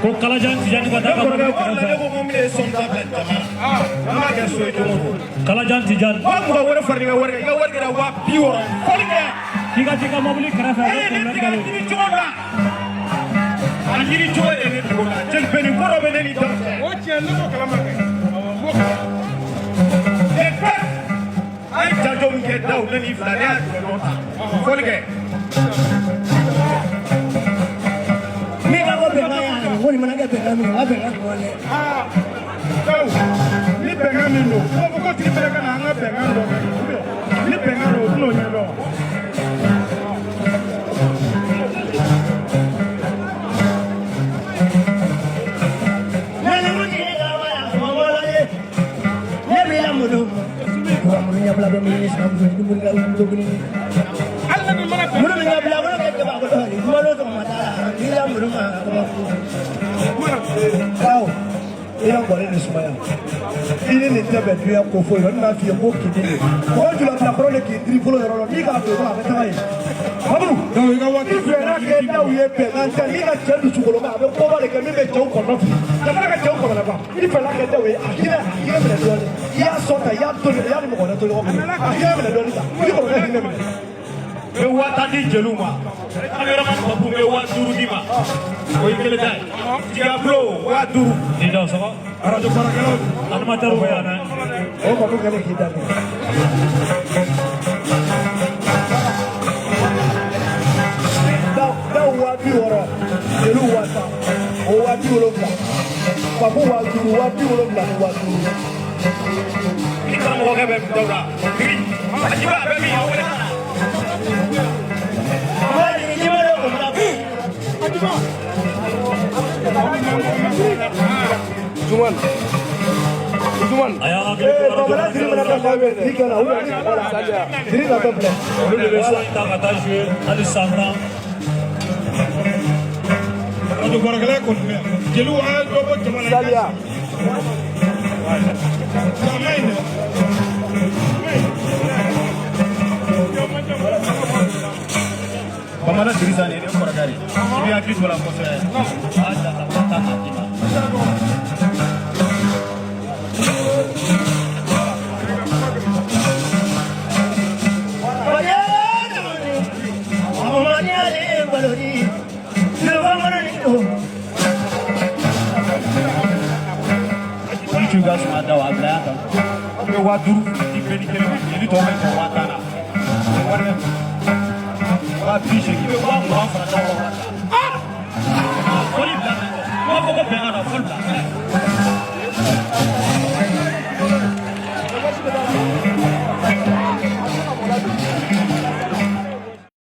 ko kalajan tijani ko daga ko kalajan tijan ko ko wala farni ga warga wa biwo farga tiga mobili kara fa Anjiri choe ne ko jeng beni koro beni ni do o che lu ko kala ma ay jajo mi ke daw na ni flane a do ta folge mi ga go be ma ya ko ni mana ga be ga mi ga be ga ko le daw ni be ga mi no ko ti be ga na nga be ga do ni be ga ro no nya do bla bla ni sa bu ni bu ni bu ni alla ni mana bu ni bla bla ke ba ko ni mo lo to ma ta ni la mu ma wow ina ko ni sumaya ini ni tebe tu ya ko fo yo na fi ko ki ni ko ju la pro le ki tri folo ro ni ka to ba ta yi babu do ga wa ki fe na ke da u ye pe na ta ni ka che du su ko ma be ko ba le ke mi be che ko no ta ba ka che ko na ba ni fe na ke da u ye akira me do ya sota ya to ya ni mo ko na to ko akira me do ni ta ni ko na ni me be wata di jeluma amera man ko be wa duru di ma o ikele dai tiga bro wa duru ni do so arajo paragalo anma taru bayana o ko ko kale ki da ni da wa bi woro jelu wa ta o wa bi woro bla pa ko wa bi woro bla wa duru ni ko mo ko be dawra kiri ajiba be mi o wala Zuman aya agli ko bala diri mana ka lawe ni kana u ni wala saja diri la doble le beso ta kata jouer ali samna adu baragale ko jelu wa do ko jamana salia bamana dirisa ne ko ragari ibi akri wala ko se ada la tata kima juga semada wa bla ta ke wa duru di beni kele ni to mai wa tana wa bi shi ke wa mu fa ta wa